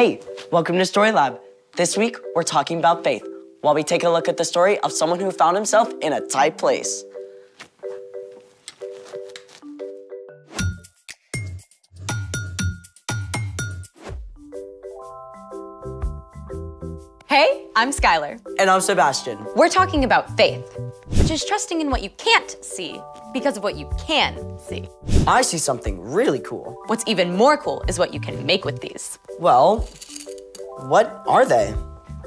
Hey, welcome to Story Lab. This week, we're talking about faith, while we take a look at the story of someone who found himself in a tight place. Hey, I'm Skylar. And I'm Sebastian. We're talking about faith, which is trusting in what you can't see because of what you can see. I see something really cool. What's even more cool is what you can make with these. Well, what are they?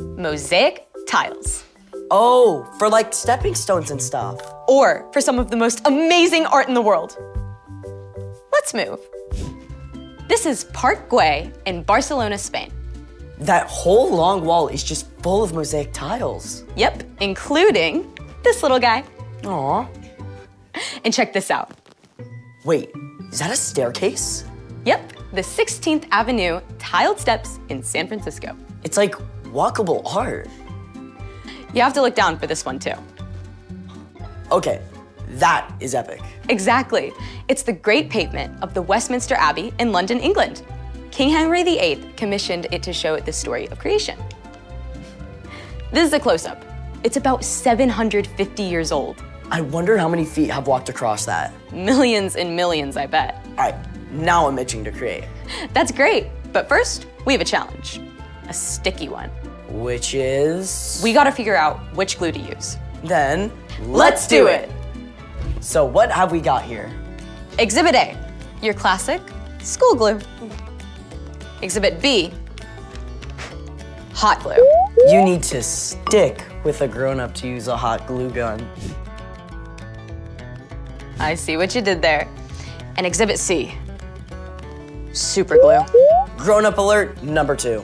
Mosaic tiles. Oh, for like stepping stones and stuff. Or for some of the most amazing art in the world. Let's move. This is Parc Güell in Barcelona, Spain. That whole long wall is just full of mosaic tiles. Yep, including this little guy. Aw. And check this out. Wait, is that a staircase? Yep, the 16th Avenue tiled steps in San Francisco. It's like walkable art. You have to look down for this one too. Okay, that is epic. Exactly. It's the Great Pavement of the Westminster Abbey in London, England. King Henry VIII commissioned it to show the story of creation. This is a close-up. It's about 750 years old. I wonder how many feet have walked across that. Millions and millions, I bet. All right, now I'm itching to create. That's great, but first, we have a challenge. A sticky one. Which is? We gotta figure out which glue to use. Then, let's do it! So what have we got here? Exhibit A, your classic school glue. Exhibit B, hot glue. You need to stick with a grown-up to use a hot glue gun. I see what you did there. And Exhibit C, super glue. Grown-up alert number 2.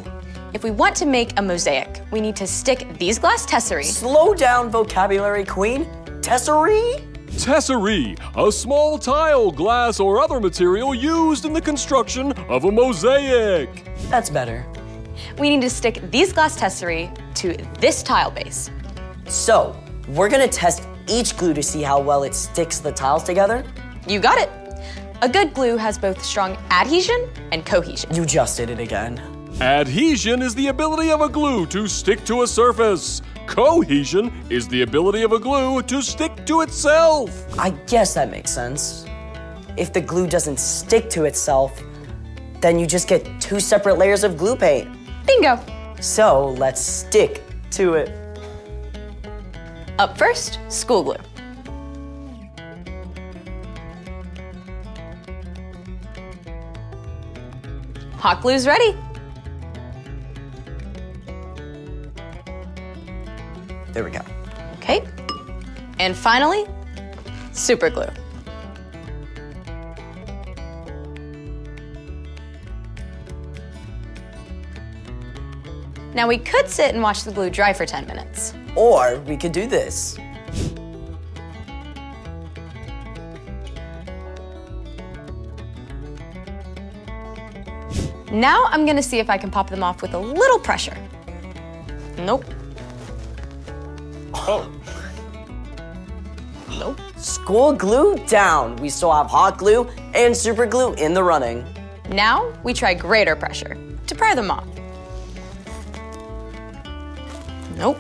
If we want to make a mosaic, we need to stick these glass tesserae. Slow down, vocabulary queen. Tesserae? Tesserae, a small tile, glass, or other material used in the construction of a mosaic. That's better. We need to stick these glass tesserae to this tile base. So, we're gonna test each glue to see how well it sticks the tiles together? You got it. A good glue has both strong adhesion and cohesion. You just did it again. Adhesion is the ability of a glue to stick to a surface. Cohesion is the ability of a glue to stick to itself. I guess that makes sense. If the glue doesn't stick to itself, then you just get 2 separate layers of glue paint. Bingo. So let's stick to it. Up first, school glue. Hot glue's ready. There we go. Okay. And finally, super glue. Now we could sit and watch the glue dry for 10 minutes. Or we could do this. Now I'm gonna see if I can pop them off with a little pressure. Nope. Oh. Nope. School glue down. We still have hot glue and super glue in the running. Now we try greater pressure to pry them off. Nope.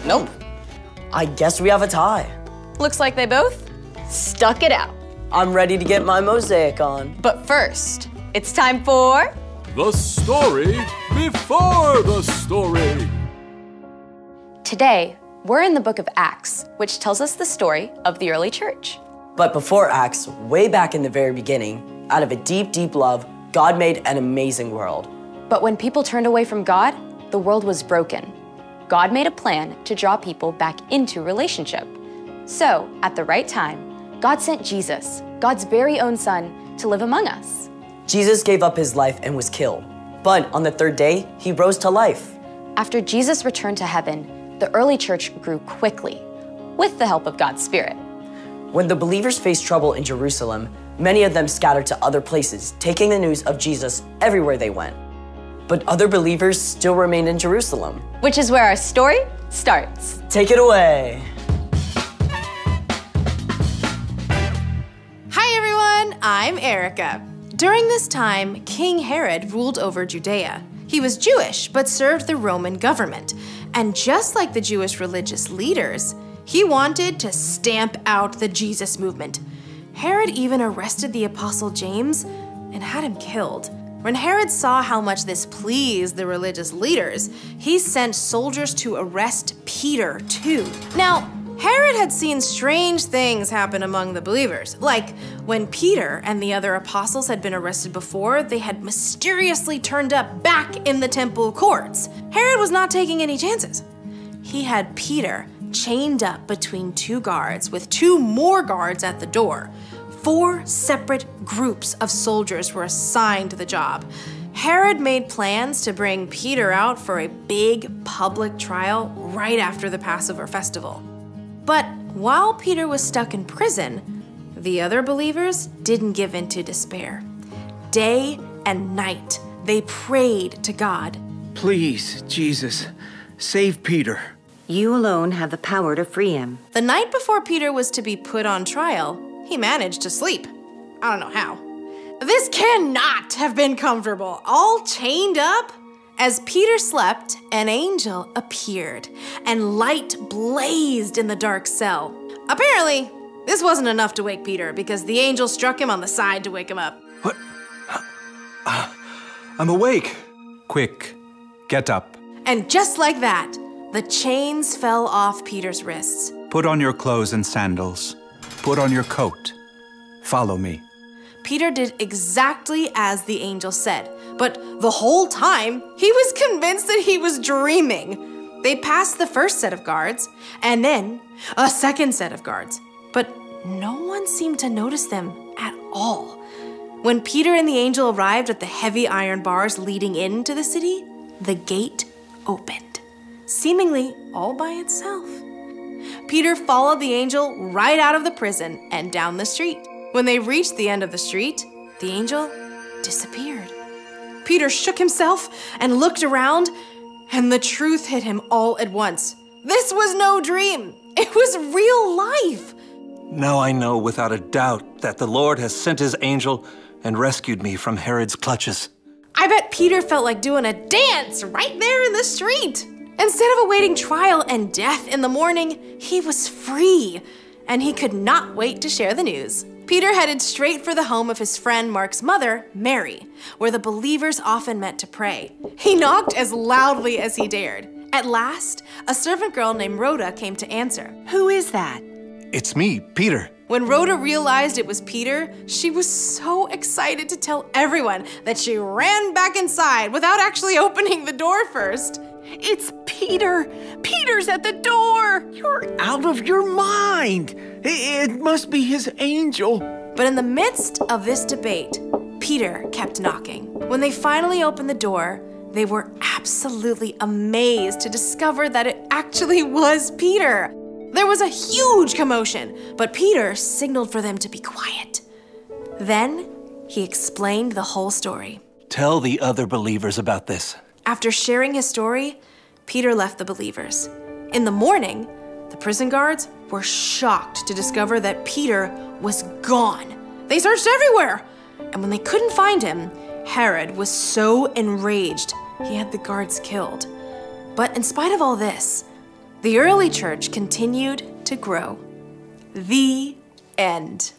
Nope. I guess we have a tie. Looks like they both stuck it out. I'm ready to get my mosaic on. But first, it's time for... The story before the story. Today, we're in the book of Acts, which tells us the story of the early church. But before Acts, way back in the very beginning, out of a deep, deep love, God made an amazing world. But when people turned away from God, the world was broken. God made a plan to draw people back into relationship. So, at the right time, God sent Jesus, God's very own son, to live among us. Jesus gave up his life and was killed. But on the 3rd day, he rose to life. After Jesus returned to heaven, the early church grew quickly, with the help of God's Spirit. When the believers faced trouble in Jerusalem, many of them scattered to other places, taking the news of Jesus everywhere they went. But other believers still remained in Jerusalem. Which is where our story starts. Take it away. Hi everyone, I'm Erica. During this time, King Herod ruled over Judea. He was Jewish, but served the Roman government. And just like the Jewish religious leaders, he wanted to stamp out the Jesus movement. Herod even arrested the Apostle James and had him killed. When Herod saw how much this pleased the religious leaders, he sent soldiers to arrest Peter too. Now, Herod had seen strange things happen among the believers, like when Peter and the other apostles had been arrested before, they had mysteriously turned up back in the temple courts. Herod was not taking any chances. He had Peter chained up between 2 guards with 2 more guards at the door. 4 separate groups of soldiers were assigned to the job. Herod made plans to bring Peter out for a big public trial right after the Passover festival. But while Peter was stuck in prison, the other believers didn't give in to despair. Day and night, they prayed to God. Please, Jesus, save Peter. You alone have the power to free him. The night before Peter was to be put on trial, he managed to sleep. I don't know how. This cannot have been comfortable, all chained up. As Peter slept, an angel appeared, and light blazed in the dark cell. Apparently, this wasn't enough to wake Peter because the angel struck him on the side to wake him up. What? I'm awake. Quick, get up. And just like that, the chains fell off Peter's wrists. Put on your clothes and sandals. Put on your coat. Follow me. Peter did exactly as the angel said, but the whole time, he was convinced that he was dreaming. They passed the first set of guards, and then a second set of guards, but no one seemed to notice them at all. When Peter and the angel arrived at the heavy iron bars leading into the city, the gate opened, seemingly all by itself. Peter followed the angel right out of the prison and down the street. When they reached the end of the street, the angel disappeared. Peter shook himself and looked around, and the truth hit him all at once. This was no dream. It was real life. Now I know without a doubt that the Lord has sent his angel and rescued me from Herod's clutches. I bet Peter felt like doing a dance right there in the street. Instead of awaiting trial and death in the morning, he was free, and he could not wait to share the news. Peter headed straight for the home of his friend Mark's mother, Mary, where the believers often met to pray. He knocked as loudly as he dared. At last, a servant girl named Rhoda came to answer. Who is that? It's me, Peter. When Rhoda realized it was Peter, she was so excited to tell everyone that she ran back inside without actually opening the door first. It's Peter. Peter's at the door. You're out of your mind. It must be his angel. But in the midst of this debate, Peter kept knocking. When they finally opened the door, they were absolutely amazed to discover that it actually was Peter. There was a huge commotion, but Peter signaled for them to be quiet. Then he explained the whole story. Tell the other believers about this. After sharing his story, Peter left the believers. In the morning, the prison guards were shocked to discover that Peter was gone. They searched everywhere, and when they couldn't find him, Herod was so enraged he had the guards killed. But in spite of all this, the early church continued to grow. The end.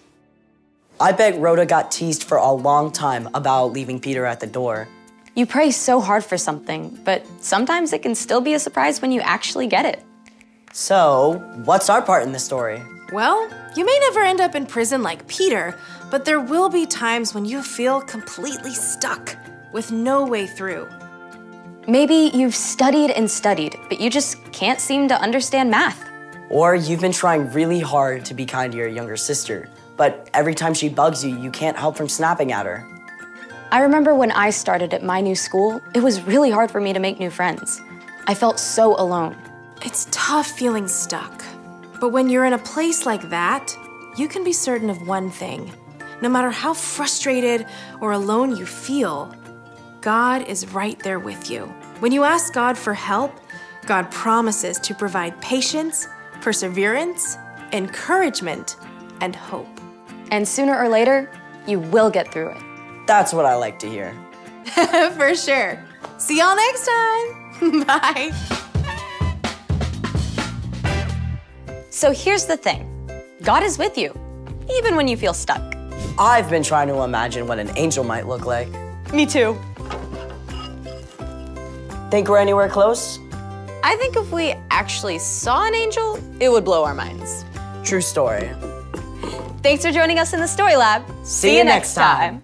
I bet Rhoda got teased for a long time about leaving Peter at the door. You pray so hard for something, but sometimes it can still be a surprise when you actually get it. So, what's our part in the story? Well, you may never end up in prison like Peter, but there will be times when you feel completely stuck with no way through. Maybe you've studied and studied, but you just can't seem to understand math. Or you've been trying really hard to be kind to your younger sister, but every time she bugs you, you can't help from snapping at her. I remember when I started at my new school, it was really hard for me to make new friends. I felt so alone. It's tough feeling stuck, but when you're in a place like that, you can be certain of one thing. No matter how frustrated or alone you feel, God is right there with you. When you ask God for help, God promises to provide patience, perseverance, encouragement, and hope. And sooner or later, you will get through it. That's what I like to hear. For sure. See y'all next time. Bye. So here's the thing. God is with you, even when you feel stuck. I've been trying to imagine what an angel might look like. Me too. Think we're anywhere close? I think if we actually saw an angel, it would blow our minds. True story. Thanks for joining us in the Story Lab. See you next time.